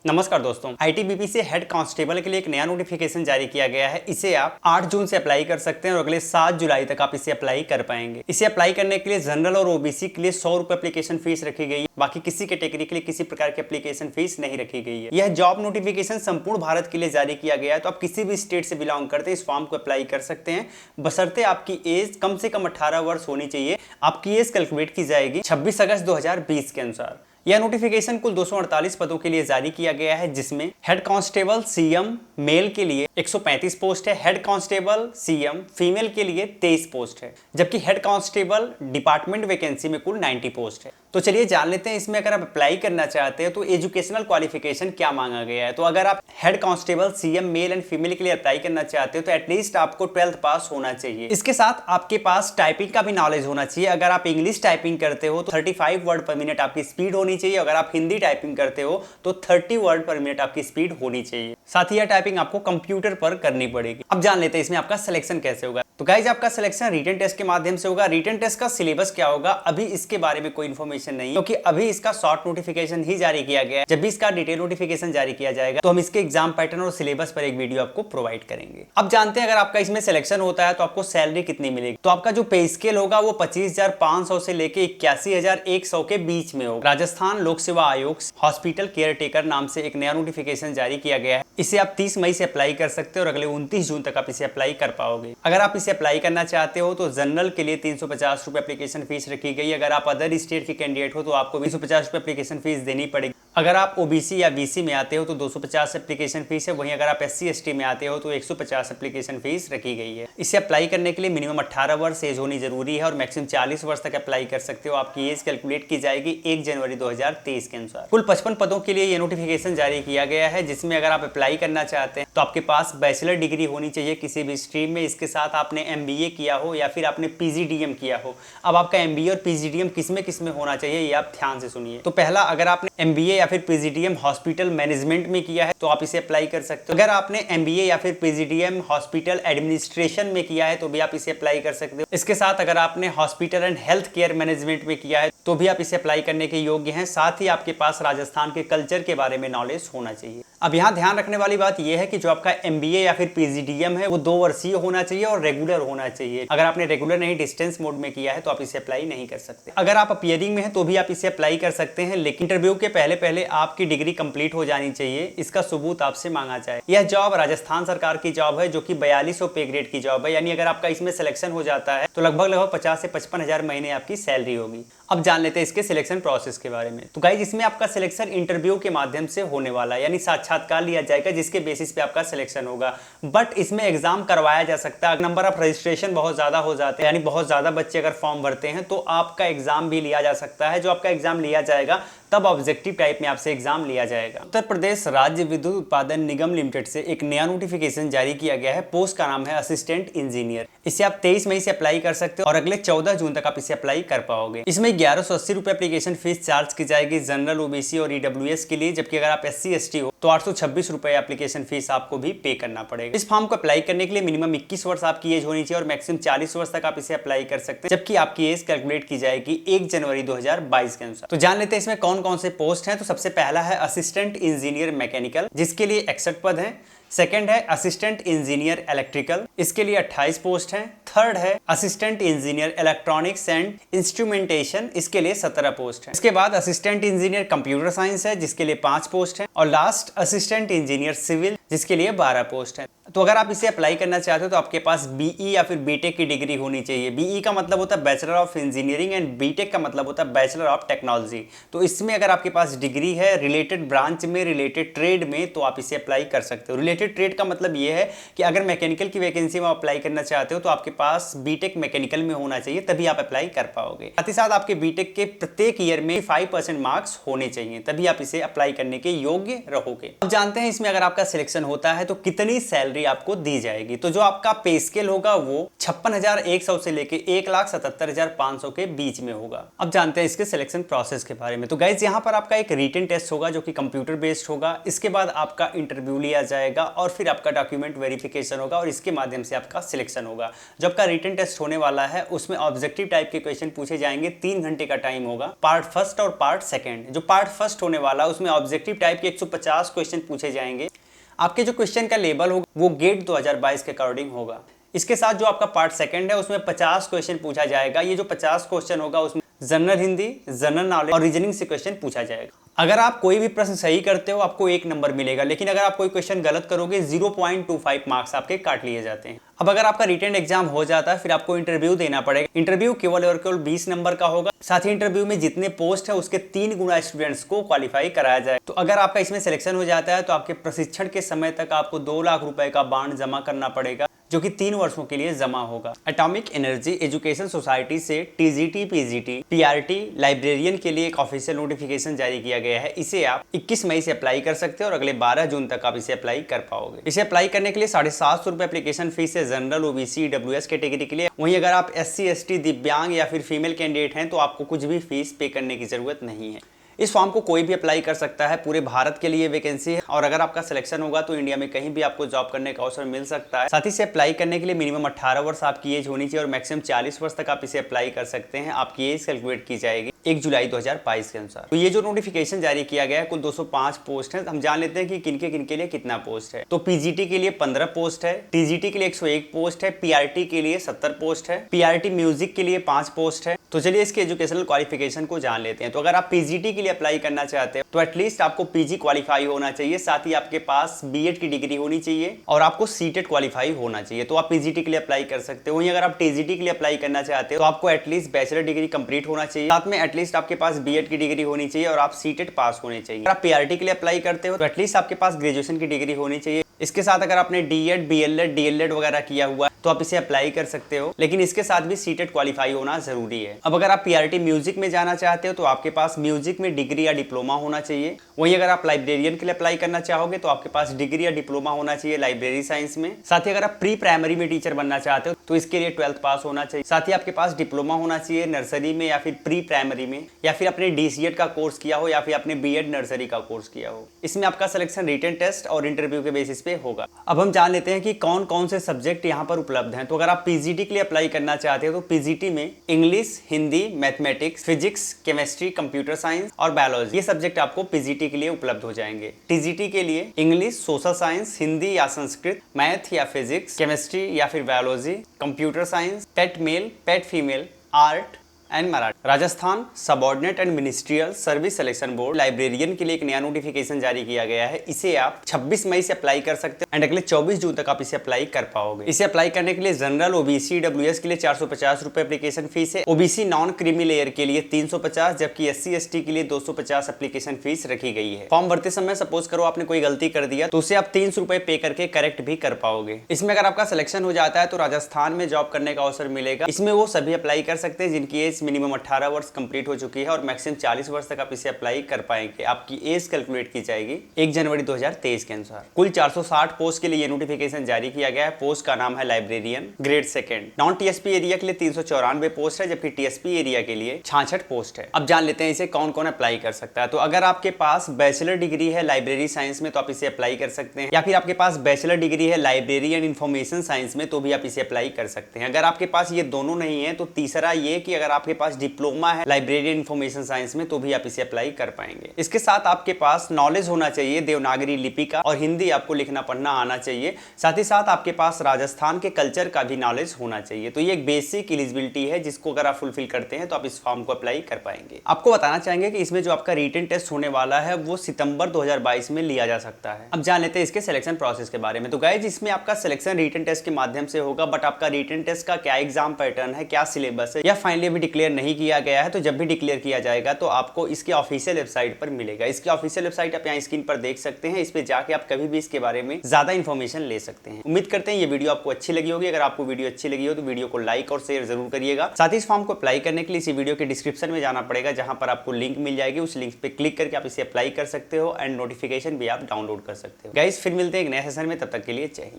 नमस्कार दोस्तों, आईटीबीपी से हेड कांस्टेबल के लिए एक नया नोटिफिकेशन जारी किया गया है। इसे आप 8 जून से अप्लाई कर सकते हैं और अगले 7 जुलाई तक आप इसे अप्लाई कर पाएंगे। इसे अप्लाई करने के लिए जनरल और ओबीसी के लिए 100 रुपए एप्लीकेशन फीस रखी गई है। बाकी किसी कैटेगरी के लिए किसी प्रकार की एप्लीकेशन फीस नहीं रखी गई है। यह जॉब नोटिफिकेशन संपूर्ण भारत के लिए जारी किया गया है, तो आप किसी भी स्टेट से बिलोंग करते हैं इस फॉर्म को अप्लाई कर सकते हैं, बशर्ते आपकी एज कम से कम 18 वर्ष होनी चाहिए। आपकी एज कैलकुलेट की जाएगी 26 अगस्त 2020 के अनुसार। यह नोटिफिकेशन कुल 248 पदों के लिए जारी किया गया है, जिसमें हेड कांस्टेबल सीएम मेल के लिए 135 पोस्ट है, हेड कांस्टेबल सीएम फीमेल के लिए 23 पोस्ट है, जबकि हेड कांस्टेबल डिपार्टमेंट वैकेंसी में कुल 90 पोस्ट है। तो चलिए जान लेते हैं इसमें अगर आप अप्लाई करना चाहते हैं तो एजुकेशनल क्वालिफिकेशन क्या मांगा गया है। तो अगर आप head constable CM male and female के लिए अप्लाई करना चाहते हो तो एटलीस्ट आपको 12th पास होना चाहिए। इसके साथ आपके पास टाइपिंग का भी नॉलेज होना चाहिए। अगर आप इंग्लिश टाइपिंग करते हो तो 35 वर्ड पर मिनट आपकी स्पीड होनी चाहिए। अगर आप हिंदी टाइपिंग करते हो तो 30 वर्ड पर मिनट आपकी स्पीड होनी चाहिए। साथ ही यह टाइपिंग आपको कंप्यूटर पर करनी पड़ेगी। अब जान लेते हैं इसमें आपका सिलेक्शन कैसे होगा। तो गाइज आपका सिलेक्शन रिटन टेस्ट के माध्यम से होगा। रिटन टेस्ट का सिलेबस क्या होगा अभी इसके बारे में कोई इन्फॉर्मेशन नहीं है, क्योंकि अभी इसका शॉर्ट नोटिफिकेशन ही जारी किया गया है। जब भी इसका डिटेल नोटिफिकेशन जारी किया जाएगा तो हम इसके एग्जाम पैटर्न और सिलेबस पर एक वीडियो आपको प्रोवाइड करेंगे। अब जानते हैं अगर आपका इसमें सिलेक्शन होता है तो आपको सैलरी कितनी मिलेगी। तो आपका जो पे स्केल होगा वो 25,500 से लेके 81,100 के बीच में होगा। राजस्थान लोक सेवा आयोग हॉस्पिटल केयर टेकर नाम से एक नया नोटिफिकेशन जारी किया गया है। इसे आप 30 मई से अप्लाई कर सकते हो और अगले 29 जून तक आप इसे अप्लाई कर पाओगे। अगर आप इसे अप्लाई करना चाहते हो तो जनरल के लिए 350 रुपए एप्लीकेशन फीस रखी गई। अगर आप अदर स्टेट के कैंडिडेट हो तो आपको 250 रुपए एप्लीकेशन फीस देनी पड़ेगी। अगर आप ओबीसी या बीसी में आते हो तो 250 एप्लीकेशन फीस है। वहीं अगर आप एससी एसटी में आते हो तो 150 एप्लीकेशन फीस रखी गई है। इसे अप्लाई करने के लिए मिनिमम 18 वर्ष एज होनी जरूरी है और मैक्सिमम 40 वर्ष तक अप्लाई कर सकते हो। आपकी एज कैलकुलेट की जाएगी 1 जनवरी 2023 के अनुसार। कुल 55 पदों के लिए ये नोटिफिकेशन जारी किया गया है, जिसमें अगर आप अप्लाई करना चाहते हैं तो आपके पास बैचलर डिग्री होनी चाहिए किसी भी स्ट्रीम में। इसके साथ आपने एमबीए किया हो या फिर आपने पीजीडीएम किया हो। अब आपका एमबीए और पीजीडीएम किसमें होना चाहिए ये आप ध्यान से सुनिए। तो पहला, अगर आपने एमबीए या फिर पीजीडीएम हॉस्पिटल मैनेजमेंट में किया है तो आप इसे अप्लाई कर सकते हो। अगर आपने एमबीए या फिर पीजीडीएम हॉस्पिटल एडमिनिस्ट्रेशन में किया है तो भी आप इसे अप्लाई कर सकते हो। इसके साथ अगर आपने hospital and health care management में किया है तो भी आप इसे अप्लाई करने के योग्य हैं। साथ ही आपके पास राजस्थान के कल्चर के बारे में नॉलेज होना चाहिए। अब यहाँ ध्यान रखने वाली बात यह है कि जो आपका एमबीए या फिर पीजीडीएम है वो 2 वर्षीय होना चाहिए और रेगुलर होना चाहिए। अगर आपने रेगुलर नहीं डिस्टेंस मोड में किया है तो आप इसे अप्लाई नहीं कर सकते। अगर आप अपीयरिंग में हैं तो भी आप इसे अप्लाई कर सकते हैं, लेकिन इंटरव्यू के पहले आपकी डिग्री कंप्लीट हो जानी चाहिए। इसका सबूत आपसे मांगा जाए। यह जॉब राजस्थान सरकार की जॉब है जो कि 4200 पे ग्रेड की जॉब है। यानी अगर आपका इसमें सिलेक्शन हो जाता है तो लगभग 50 से 55 हजार महीने आपकी सैलरी होगी। अब जान लेते हैं इसके सिलेक्शन प्रोसेस के बारे में। तो गाइस इसमें आपका सिलेक्शन इंटरव्यू के माध्यम से होने वाला है, यानी साक्षात्कार लिया जाएगा जिसके बेसिस पे आपका सिलेक्शन होगा। बट इसमें एग्जाम करवाया जा सकता है। नंबर ऑफ रजिस्ट्रेशन बहुत ज्यादा हो जाते हैं, यानी बहुत ज्यादा बच्चे अगर फॉर्म भरते हैं तो आपका एग्जाम भी लिया जा सकता है। जो आपका एग्जाम लिया जाएगा तब ऑब्जेक्टिव टाइप में आपसे एग्जाम लिया जाएगा। उत्तर प्रदेश राज्य विद्युत उत्पादन निगम लिमिटेड से एक नया नोटिफिकेशन जारी किया गया है। पोस्ट का नाम है असिस्टेंट इंजीनियर। इसे आप 23 मई से अप्लाई कर सकते हो और अगले 14 जून तक आप इसे अप्लाई कर पाओगे। इसमें 1180 रुपए एप्लीकेशन फीस चार्ज की जाएगी जनरल, ओबीसी और ईडब्ल्यूएस के लिए, जबकि अगर आप एससी एसटी हो तो 826 रुपए एप्लीकेशन फीस आपको भी पे करना पड़ेगा। इस फॉर्म को अप्लाई करने के लिए मिनिमम 21 वर्ष आपकी एज होनी चाहिए और मैक्सिमम 40 वर्ष तक आप इसे अप्लाई कर सकते हैं, जबकि आपकी एज कैलकुलेट की जाएगी 1 जनवरी 2022 के अनुसार। तो जान लेते हैं इसमें कौन कौन से पोस्ट हैं। तो सबसे पहला है असिस्टेंट इंजीनियर मैकेनिकल, जिसके लिए 61 पद हैं। सेकंड है असिस्टेंट इंजीनियर इलेक्ट्रिकल, इसके लिए 28 पोस्ट हैं। थर्ड है assistant engineer electronics and instrumentation, इसके लिए 17 पोस्ट हैं। इसके बाद असिस्टेंट इंजीनियर कंप्यूटर साइंस है जिसके लिए 5 पोस्ट हैं। और लास्ट असिस्टेंट इंजीनियर सिविल जिसके लिए 12 पोस्ट हैं। तो अगर आप इसे अप्लाई करना चाहते हो तो आपके पास बीई या फिर बीटेक की डिग्री होनी चाहिए। बीई का मतलब होता है bachelor of engineering and BTech का मतलब होता है बैचलर ऑफ टेक्नोलॉजी। तो इसमें अगर आपके पास डिग्री है रिलेटेड ब्रांच में, रिलेटेड ट्रेड में, तो आप इसे अप्लाई कर सकते हो। रिलेटेड ट्रेड का मतलब ये है कि अगर मैकेनिकल की वैकेंसी में अप्लाई करना चाहते हो तो आपके पास बीटेक मैकेनिकल में होना चाहिए, तभी आप अप्लाई कर पाओगे। साथ ही साथ आपके बीटेक के प्रत्येक ईयर में 5% मार्क्स होने चाहिए, तभी आप इसे अप्लाई करने के योग्य रहोगे। अब जानते हैं इसमें अगर आपका सिलेक्शन सिलेक्शन होता है तो कितनी सैलरी आपको दी जाएगी। तो जो आपका पे स्केल होगा वो 56,100 से लेके 1,77,500 के बीच में होगा। अब जानते हैं इसके सिलेक्शन प्रोसेस के बारे में। तो गाइज यहाँ पर आपका एक रिटन टेस्ट होगा जो कि कंप्यूटर बेस्ड होगा। इसके बाद आपका इंटरव्यू लिया जाएगा और फिर आपका डॉक्यूमेंट वेरिफिकेशन होगा और इसके माध्यम से आपका सिलेक्शन होगा। जो आपका रिटन टेस्ट होने वाला है उसमें ऑब्जेक्टिव टाइप के क्वेश्चन पूछे जाएंगे। 3 घंटे का टाइम होगा, पार्ट फर्स्ट और पार्ट सेकेंड। जो पार्ट फर्स्ट होने वाला है उसमें ऑब्जेक्टिव टाइप के 150 क्वेश्चन पूछे जाएंगे। आपके जो क्वेश्चन का लेवल होगा वो गेट 2022 के अकॉर्डिंग होगा। इसके साथ जो आपका पार्ट सेकंड है उसमें 50 क्वेश्चन पूछा जाएगा। ये जो 50 क्वेश्चन होगा उसमें जनरल हिंदी, जनरल नॉलेज और रीजनिंग से क्वेश्चन पूछा जाएगा। अगर आप कोई भी प्रश्न सही करते हो आपको 1 नंबर मिलेगा, लेकिन अगर आप कोई क्वेश्चन गलत करोगे 0.25 मार्क्स आपके काट लिए जाते हैं। अब अगर आपका रिटन एग्जाम हो जाता है फिर आपको इंटरव्यू देना पड़ेगा। इंटरव्यू केवल और केवल 20 नंबर का होगा। साथ ही इंटरव्यू में जितने पोस्ट है उसके 3 गुना स्टूडेंट्स को क्वालिफाई कराया जाए। तो अगर आपका इसमें सिलेक्शन हो जाता है तो आपके प्रशिक्षण के समय तक आपको 2 लाख रुपए का बॉन्ड जमा करना पड़ेगा जो कि 3 वर्षों के लिए जमा होगा। एटॉमिक एनर्जी एजुकेशन सोसाइटी से टीजीटी, पीजीटी, पीआरटी लाइब्रेरियन के लिए एक ऑफिशियल नोटिफिकेशन जारी किया गया है। इसे आप 21 मई से अप्लाई कर सकते हैं और अगले 12 जून तक आप इसे अप्लाई कर पाओगे। इसे अप्लाई करने के लिए 750 रुपए एप्लीकेशन फीस है जनरल, ओबीसी, ईडब्ल्यूएस कैटेगरी के लिए। वहीं अगर आप एससी, एसटी, दिव्यांग या फिर फीमेल कैंडिडेट हैं तो आपको कुछ भी फीस पे करने की जरूरत नहीं है। इस फॉर्म को कोई भी अप्लाई कर सकता है। पूरे भारत के लिए वैकेंसी है और अगर आपका सिलेक्शन होगा तो इंडिया में कहीं भी आपको जॉब करने का अवसर मिल सकता है। साथ ही से अप्लाई करने के लिए मिनिमम 18 वर्ष आपकी एज होनी चाहिए और मैक्सिमम 40 वर्ष तक आप इसे अप्लाई कर सकते हैं। आपकी एज कैलकुलेट की जाएगी 1 जुलाई 2022 के अनुसार। तो ये जो नोटिफिकेशन जारी किया गया है कुल 205 पोस्ट है। हम जान लेते हैं कि किनके लिए कितना पोस्ट है। तो पीजीटी के लिए 15 पोस्ट है, टीजीटी के लिए 101 पोस्ट है, पीआरटी के लिए 70 पोस्ट है, पीआरटी म्यूजिक के लिए 5 पोस्ट है। तो चलिए इसके एजुकेशनल क्वालिफिकेशन को जान लेते हैं। तो अगर आप पीजीटी के लिए अप्लाई करना चाहते हैं तो एटलीस्ट आपको पीजी क्वालिफाई होना चाहिए, साथ ही आपके पास बीएड की डिग्री होनी चाहिए और आपको सीटेट क्वालिफाई होना चाहिए। तो आप पीजीटी के लिए अप्लाई कर सकते हो। वहीं अगर आप टीजीटी के लिए अप्लाई करना चाहते हो तो आपको एटलीस्ट बैचलर डिग्री कंप्लीट होना चाहिए, साथ में एटलीस्ट आपके पास बीएड की डिग्री होनी चाहिए और आप सीटेट पास होने चाहिए। अगर आप पीआरटी के लिए अप्लाई करते हो तो एटलीस्ट आपके पास ग्रेजुएशन की डिग्री होनी चाहिए। इसके साथ अगर आपने डीएड, बीएलएड, डीएलएड वगैरह किया हुआ है तो आप इसे अप्लाई कर सकते हो, लेकिन इसके साथ भी सीटेट क्वालिफाई होना जरूरी है। अब अगर आप पीआरटी म्यूजिक में जाना चाहते हो तो आपके पास म्यूजिक में डिग्री या डिप्लोमा होना चाहिए। वहीं अगर आप लाइब्रेरियन के लिए अप्लाई करना चाहोगे तो आपके पास डिग्री या डिप्लोमा होना चाहिए लाइब्रेरी साइंस में। साथ ही अगर आप प्री प्राइमरी में टीचर बनना चाहते हो तो इसके लिए 12th पास होना चाहिए। साथ ही आपके पास डिप्लोमा होना चाहिए नर्सरी में या फिर प्री प्राइमरी में, या फिर आपने डीसीएड का कोर्स किया हो या फिर आपने बीएड नर्सरी का कोर्स किया हो। इसमें आपका सिलेक्शन रिटन टेस्ट और इंटरव्यू के बेसिस पे होगा। अब हम जान लेते हैं कि कौन कौन से सब्जेक्ट यहाँ पर उपलब्ध हैं। तो अगर आप पीजीटी के लिए अप्लाई करना चाहते हो तो पीजीटी में English, Hindi, mathematics, physics, chemistry, computer science और बायोलॉजी ये सब्जेक्ट आपको पीजीटी के लिए उपलब्ध हो जाएंगे। टीजीटी के लिए इंग्लिश, सोशल साइंस, हिंदी या संस्कृत, मैथ या फिजिक्स, केमिस्ट्री या फिर biology, computer science, PET male, PET female, art and Marathi. Rajasthan subordinate and ministerial service selection board librarian के लिए एक नया नोटिफिकेशन जारी किया गया है। इसे आप 26 मई से अप्लाई कर सकते हैं एंड अगले 24 जून तक आप इसे अप्लाई कर पाओगे। इसे अप्लाई करने के लिए जनरल, ओबीसी, ईडब्ल्यूएस के लिए 450 रुपए एप्लीकेशन फीस है। ओबीसी नॉन क्रीमी लेयर के लिए 350, जबकि एससी एसटी के लिए 250 एप्लीकेशन फीस रखी गई है। फॉर्म भरते समय सपोज करो आपने कोई गलती कर दिया तो उसे आप 300 रुपए पे करके करेक्ट भी कर पाओगे। इसमें अगर आपका सिलेक्शन हो जाता है तो राजस्थान में जॉब करने का अवसर मिलेगा। इसमें वो सभी अप्लाई कर सकते हैं जिनकी एज मिनिमम 18 वर्ष कंप्लीट हो चुकी है और मैक्सिमम 40 वर्ष तक आप इसे अप्लाई कर पाएंगे। आपकी एज कैलकुलेट की जाएगी 1 जनवरी 2023 के अनुसार। कुल 460 पोस्ट के लिए नोटिफिकेशन जारी किया गया है। पोस्ट का नाम है librarian grade second. Non TSP area के लिए 394 पोस्ट है, जबकि टीएसपी एरिया के लिए 66 पोस्ट है। अब जान लेते हैं इसे कौन कौन अप्लाई कर सकता है। तो अगर आपके पास बैचलर डिग्री है लाइब्रेरी साइंस में तो आप इसे अप्लाई कर सकते हैं, या फिर आपके पास बैचलर डिग्री है लाइब्रेरी एंड इंफॉर्मेशन साइंस में तो भी आप इसे अप्लाई कर सकते हैं। अगर आपके पास ये दोनों नहीं है तो तीसरा ये कि अगर आपके पास डिप्लोमा है लाइब्रेरी इंफॉर्मेशन साइंस में तो भी आप इसे अप्लाई कर पाएंगे। इसके साथ आपके पास नॉलेज होना चाहिए देवनागरी लिपि का और हिंदी आपको लिखना पढ़ना आना चाहिए। साथ ही साथ आपके पास राजस्थान के कल्चर का भी नॉलेज होना चाहिए। तो ये एक बेसिक एलिजिबिलिटी है जिसको अगर आप फुलफिल करते हैं तो आप इस फॉर्म को अप्लाई कर पाएंगे। आपको बताना चाहेंगे कि इसमें जो आपका रिटन टेस्ट होने वाला है वो सितंबर 2022 में लिया जा सकता है। अब जान लेते हैं इसके सिलेक्शन प्रोसेस के बारे में। तो गाइस इसमें आपका सिलेक्शन रिटन टेस्ट के माध्यम से होगा, बट आपका रिटन टेस्ट का क्या एग्जाम पैटर्न है, क्या सिलेबस है, या फाइनली अभी डिक्लेयर डिक्लेयर नहीं किया गया है, तो जब भी डिक्लेयर किया जाएगा तो आपको इसके ऑफिशियल वेबसाइट पर मिलेगा। इसकी ऑफिशियल वेबसाइट आप यहाँ स्क्रीन पर देख सकते हैं। इस पे जाके आप कभी भी इसके बारे में ज्यादा इन्फॉर्मेशन ले सकते हैं। उम्मीद करते हैं ये वीडियो आपको अच्छी लगी होगी। अगर आपको वीडियो अच्छी लगी हो तो वीडियो को लाइक और शेयर जरूर करिएगा। साथ ही इस फॉर्म को अप्लाई करने के लिए इसी वीडियो के डिस्क्रिप्शन में जाना पड़ेगा, जहां पर आपको लिंक मिल जाएगी। उस लिंक पे क्लिक करके आप इसे अप्लाई कर सकते हो एंड नोटिफिकेशन भी आप डाउनलोड कर सकते हो। गाइस फिर मिलते हैं एक नए सेशन में, तब तक के लिए जय हिंद।